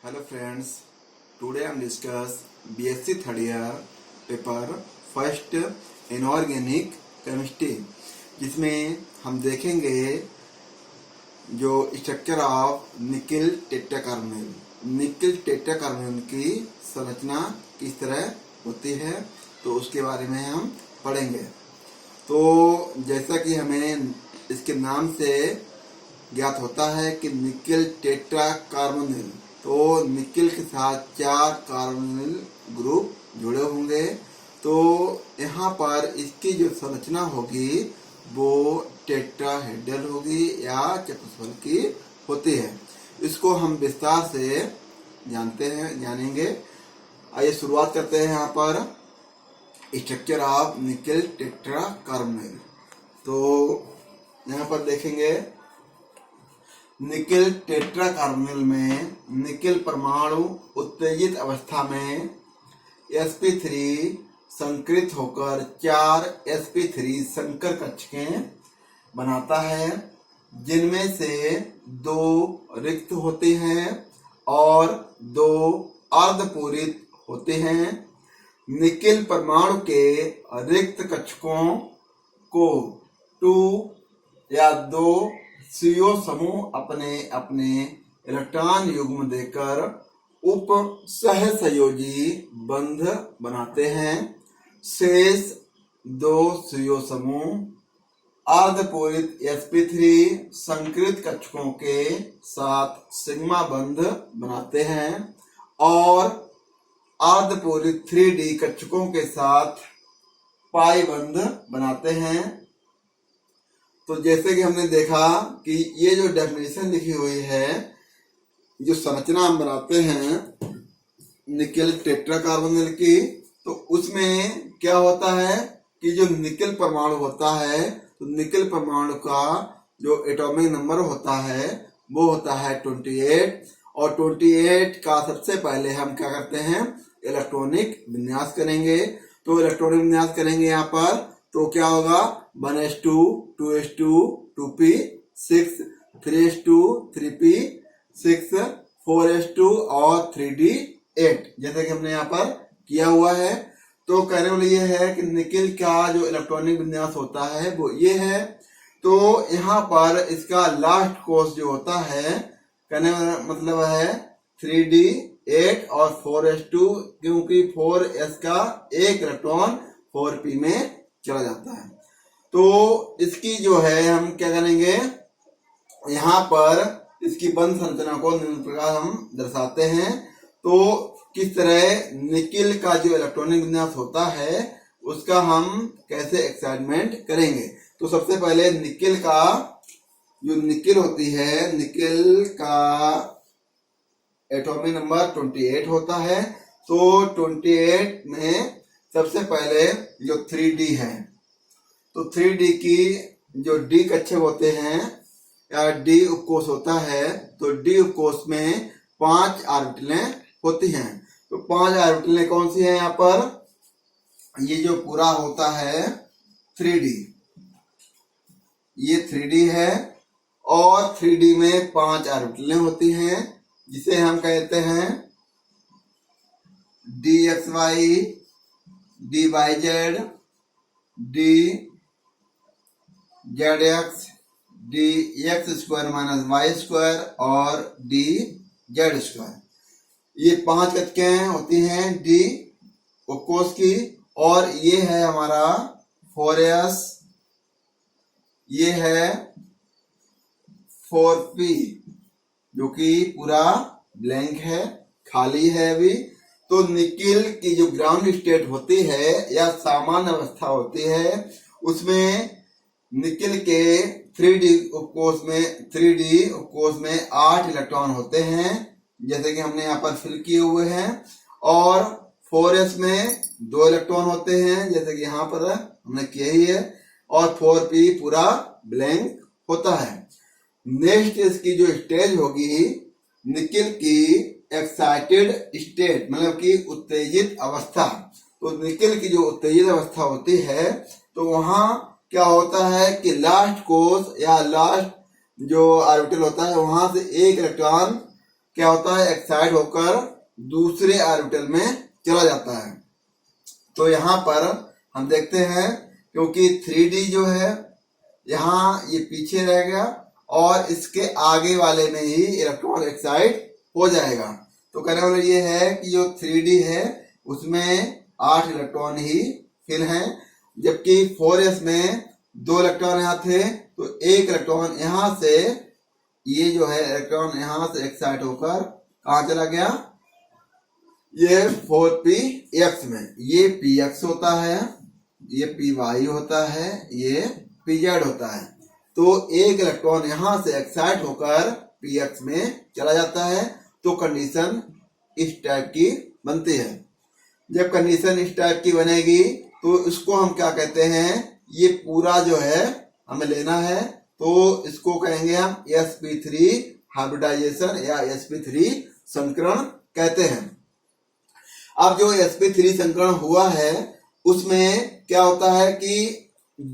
Hello friends, today I am discuss BSc third year paper first inorganic chemistry, जिसमें हम देखेंगे जो structure of nickel टेट्राकार्बोनिल। Nickel टेट्राकार्बोनिल की संरचना किस तरह होती है तो उसके बारे में हम पढ़ेंगे। तो जैसा कि हमें इसके नाम से ज्ञात होता है कि निकिल टेट्राकार्बोनिल, तो निकिल के साथ 4 कार्बोनिल ग्रुप जुड़े होंगे। तो यहाँ पर इसकी जो संरचना होगी वो टेट्राहेड्रल होगी या चतुष्फल की होती है। इसको हम विस्तार से जानेंगे। आइए शुरुआत करते हैं यहाँ पर स्ट्रक्चर ऑफ निकिल टेट्राकार्बोनिल। तो यहाँ पर देखेंगे निकिल टेट्राकार्बोनिल में निकिल परमाणु उत्तेजित अवस्था में sp3 संकृत होकर 4 sp3 संकर कक्षकें बनाता है, जिनमें से 2 रिक्त होते हैं और 2 अर्धपूरित होते हैं। निकिल परमाणु के रिक्त कक्षकों को 2 या 2 CO समूह अपने अपने इलेक्ट्रॉन युग्म देकर उप सहसंयोजी बंध बनाते हैं। शेष 2 CO समूह अर्धपूरित sp3 संकृत कक्षकों के साथ सिग्मा बंध बनाते हैं और अर्धपूरित 3D कक्षकों के साथ पाई बंध बनाते हैं। तो जैसे कि हमने देखा कि ये जो डेफिनेशन लिखी हुई है, जो संरचना हम बनाते हैं निकिल टेट्राकार्बोनिल की, तो उसमें क्या होता है कि जो निकिल परमाणु होता है, तो निकिल परमाणु का जो एटॉमिक नंबर होता है वो होता है 28, और 28 का सबसे पहले हम क्या करते हैं, इलेक्ट्रॉनिक विन्यास करेंगे। तो इलेक्ट्रॉनिक विन्यास करेंगे यहाँ पर, तो क्या होगा 1s2 2s2 2p 6 3s2 3p 6 4s2 और 3d8, जैसे कि हमने यहाँ पर किया हुआ है। तो कहने वाला ये है कि निकिल का जो इलेक्ट्रॉनिक विन्यास होता है वो ये है। तो यहाँ पर इसका लास्ट कोष जो होता है, कहने का मतलब है 3d8 और 4s2, क्योंकि 4s का एक इलेक्ट्रॉन 4p में चला जाता है। तो इसकी जो है हम क्या करेंगे, यहाँ पर इसकी बंध संरचना को निम्न प्रकार हम दर्शाते हैं। तो किस तरह निकिल का जो इलेक्ट्रॉनिक विन्यास होता है उसका हम कैसे एक्साइटमेंट करेंगे। तो सबसे पहले निकिल का जो निकिल होती है, निकिल का एटॉमिक नंबर 28 होता है। तो 28 में सबसे पहले जो 3D है, तो 3D की जो D कक्षक होते हैं या D उपकोष होता है, तो D उपकोष में 5 ऑर्बिटलें होती हैं। तो 5 ऑर्बिटलें कौन सी हैं यहाँ पर, ये जो पूरा होता है 3D, ये 3D है और 3D में 5 ऑर्बिटलें होती हैं, जिसे हम कहते हैं dxy, dyz, dzx, dx square minus y square और dz स्क्वायर। ये 5 कक्षकें होती हैं D उपकोष की, और ये है हमारा 4s, ये है 4p जो कि पूरा ब्लैंक है, खाली है अभी। तो निकिल की जो ग्राउंड स्टेट होती है या सामान्य अवस्था होती है, उसमें निकिल के 3D उपकोष में 8 इलेक्ट्रॉन होते हैं, जैसे कि हमने यहाँ पर फिल किए हुए हैं, और 4s में 2 इलेक्ट्रॉन होते हैं, जैसे कि यहाँ पर हमने किया ही है, और 4p पूरा ब्लैंक होता है। नेक्स्ट इसकी जो स्टेज होगी निकिल की एक्साइटेड स्टेट, मतलब कि उत्तेजित अवस्था। तो निकिल की जो उत्तेजित अवस्था होती है, तो वहां क्या होता है कि लास्ट कोष या लास्ट जो ऑर्बिटल होता है वहां से एक इलेक्ट्रॉन क्या होता है, एक्साइट होकर दूसरे ऑर्बिटल में चला जाता है। तो यहाँ पर हम देखते हैं क्योंकि 3D जो है यहाँ ये पीछे रह गया और इसके आगे वाले में ही इलेक्ट्रॉन एक्साइट हो जाएगा। तो कहने वाला ये है कि जो 3D है उसमें 8 इलेक्ट्रॉन ही फिल हैं, जबकि 4s में 2 इलेक्ट्रॉन यहाँ थे, तो 1 इलेक्ट्रॉन यहाँ से, ये जो है इलेक्ट्रॉन यहाँ से एक्साइट होकर कहाँ चला गया, ये 4px में, ये px होता है, ये py होता है, ये pz होता है। तो 1 इलेक्ट्रॉन यहाँ से एक्साइट होकर px में चला जाता है। तो कंडीशन इस टाइप की बनती है। जब कंडीशन इस टाइप की बनेगी तो इसको हम क्या कहते हैं, ये पूरा जो है हमें लेना है, तो इसको कहेंगे हम sp3 हाइब्रिडाइजेशन या sp3 संकरण कहते हैं। अब जो sp3 संकरण हुआ है उसमें क्या होता है कि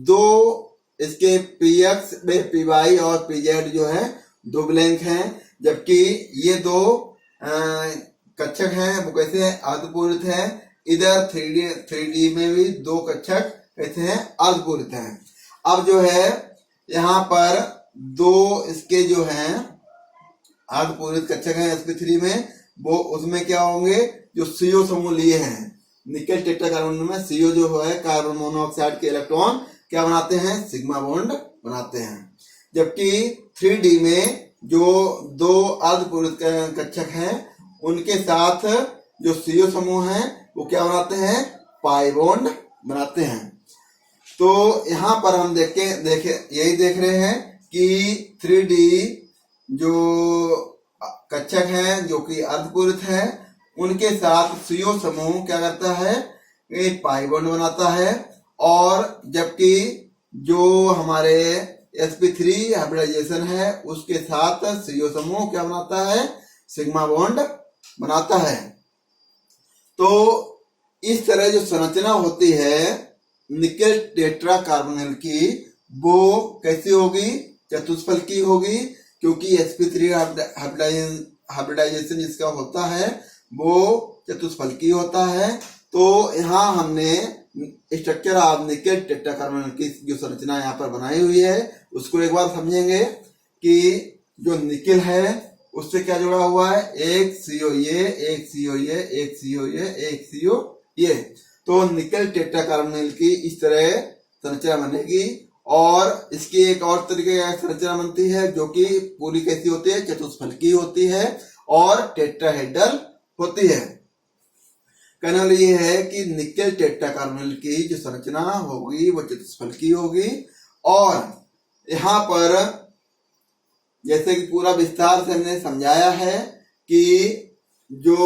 2 इसके px में py और pz जो है 2 ब्लैंक हैं, जबकि ये 2 कक्षक हैं, वो कैसे हैं, अर्धपूरित हैं। इधर 3D में भी 2 कक्षक कैसे हैं, अर्धपूरित हैं। अब जो है यहाँ पर 2 इसके जो हैं अर्धपूरित कक्षक हैं sp3 में, वो उसमें क्या होंगे, जो CO समूह लिए हैं, निकेल टेट्राकार्बोनेट में CO जो है कार्बन मोनोऑक्साइड के इलेक्ट्रॉन क्या बनाते हैं, सिग्मा बॉन्ड बनाते हैं। जबकि 3D में जो 2 अर्धपूरित कक्षक हैं उनके साथ जो CO समूह हैं वो क्या बनाते हैं, पाई बॉन्ड बनाते हैं। तो यहाँ पर हम यही देख रहे हैं कि 3D जो कक्षक हैं जो कि अर्धपूरित हैं उनके साथ CO समूह क्या करता है, एक पाई बॉन्ड बनाता है, और जबकि जो हमारे sp3 हाइब्रिडाइजेशन है उसके साथ CO समूह क्या बनाता है, सिग्मा बॉन्ड बनाता है। तो इस तरह जो संरचना होती है निकेल टेट्राकार्बोनेट की, वो कैसी होगी, चतुष्फलकी होगी, क्योंकि sp3 हाइब्रिडाइजेशन जिसका होता है वो चतुष्फलकी होता है। तो यहाँ हमने स्ट्रक्चर ऑफ निकेल टेट्राकार्बोनेट की जो संरचना यहाँ पर बनाई हुई है उसको एक बार समझेंगे कि जो निकेल है उससे क्या जुड़ा हुआ है, एक CO ये, एक CO ये, एक CO ये, एक CO ये। तो निकेल टेट्राकार्बोनेट की इस तरह संरचना बनेगी। और इसकी एक और तरीके की संरचना बनती है जो कि पूरी कैसी होती है, चतुष्फलकी होती है और टेट्राहेड्रल होती है। कहने वाला ये है कि निकेल टेट्राकार्बोनेट की जो संरचना होगी वो चतुष्फलकी होगी। और यहाँ पर जैसे कि पूरा विस्तार से हमने समझाया है कि जो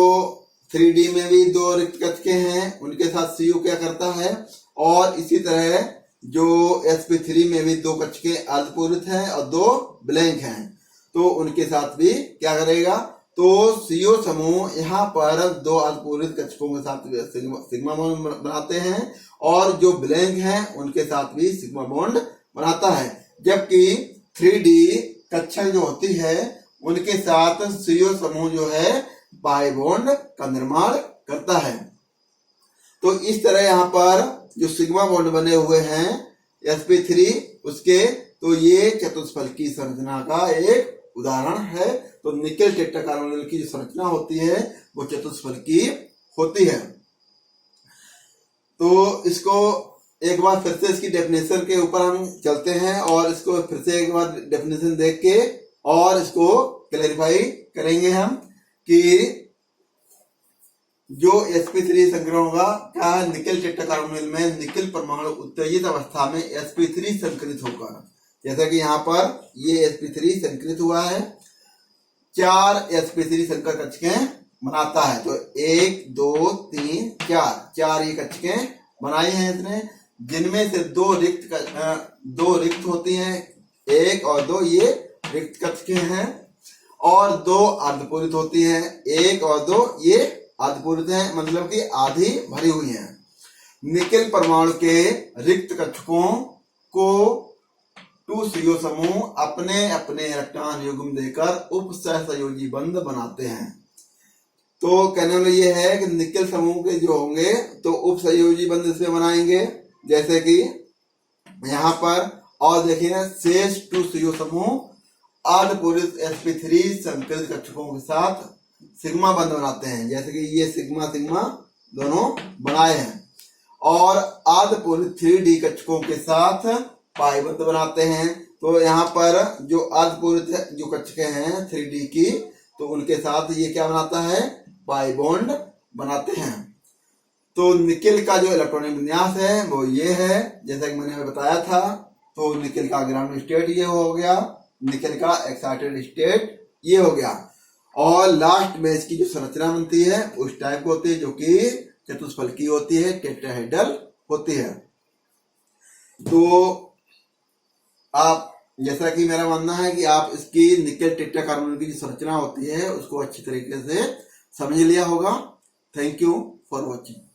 3D में भी 2 रिक्त कक्षकें हैं उनके साथ CO क्या करता है, और इसी तरह जो sp3 में भी 2 कक्षकें अर्धपूरित हैं और 2 ब्लैंक हैं, तो उनके साथ भी क्या करेगा, तो CO समूह यहाँ पर 2 अर्धपूरित कक्षकों के साथ सिग्मा बॉन्ड बनाते हैं और जो ब्लैंक हैं उनके साथ भी सिग्मा बॉन्ड बनाता है। जबकि 3D कक्षक जो होती है उनके साथ CO समूह जो है पाई बॉन्ड का निर्माण करता है। तो इस तरह यहाँ पर जो सिग्मा बॉन्ड बने हुए हैं sp3 उसके, तो ये चतुष्फलकी संरचना का एक उदाहरण है। तो निकेल टेट्राकार्बोनेट की जो संरचना होती है वो चतुष्फलकी होती है। तो इसको एक बार फिर से इसकी डेफिनेशन के ऊपर हम चलते हैं और इसको फिर से एक बार डेफिनेशन देख के और इसको क्लैरिफाई करेंगे हम कि जो sp3 संकरण होगा क्या है, निकेल टेट्राकार्बोनेट में निकेल परमाणु उत्तेजित अवस्था में sp3 संकरित होकर, जैसा कि यहाँ पर ये sp3 संकरित हुआ है, 4 sp3 संकर कक्षकें बनाता है। तो 1 2 3 4 ये कक्षकें बनाई हैं इसने, जिनमें से 2 रिक्त होती हैं, 1 और 2 ये रिक्त कक्षकें हैं, और 2 अर्धपूरित होती हैं, 1 और 2 ये अर्धपूरित हैं, मतलब कि आधी भरी हुई हैं। निकेल परमाणु के रिक्त कक्षकों को 2CO समूह अपने अपने इलेक्ट्रॉन युग्म देकर उप सहसंयोजी बंध बनाते हैं। तो कहने वाला ये है कि निकेल समूह के जो होंगे तो उप सहयोजी बंध इसमें बनाएंगे, जैसे कि यहाँ पर। और देखिए शेष 2CO समूह अर्धपूरित sp3 संकरित कक्षकों के साथ सिग्मा बंध बनाते हैं, जैसे कि ये सिग्मा सिग्मा दोनों बनाए हैं। और अर्धपूरित 3D कक्षकों के साथ पाई बंध बनाते हैं। तो यहाँ पर जो अर्धपूरित जो कक्षकें हैं 3D की, तो उनके साथ ये क्या बनाता है, पाई बॉन्ड बनाते हैं। तो निकेल का जो इलेक्ट्रॉनिक विन्यास है वो ये है, जैसा कि मैंने बताया था। तो निकेल का ग्राउंड स्टेट ये हो गया, निकेल का एक्साइटेड स्टेट ये हो गया, और लास्ट में इसकी जो संरचना बनती है उस टाइप की होती है, जो कि चतुष्फलकी होती है, टेट्राहेड्रल होती है। तो आप, जैसा कि मेरा मानना है कि आप इसकी निकेल टेट्राकार्बोनेट की जो संरचना होती है उसको अच्छी तरीके से समझ लिया होगा। Thank you for watching.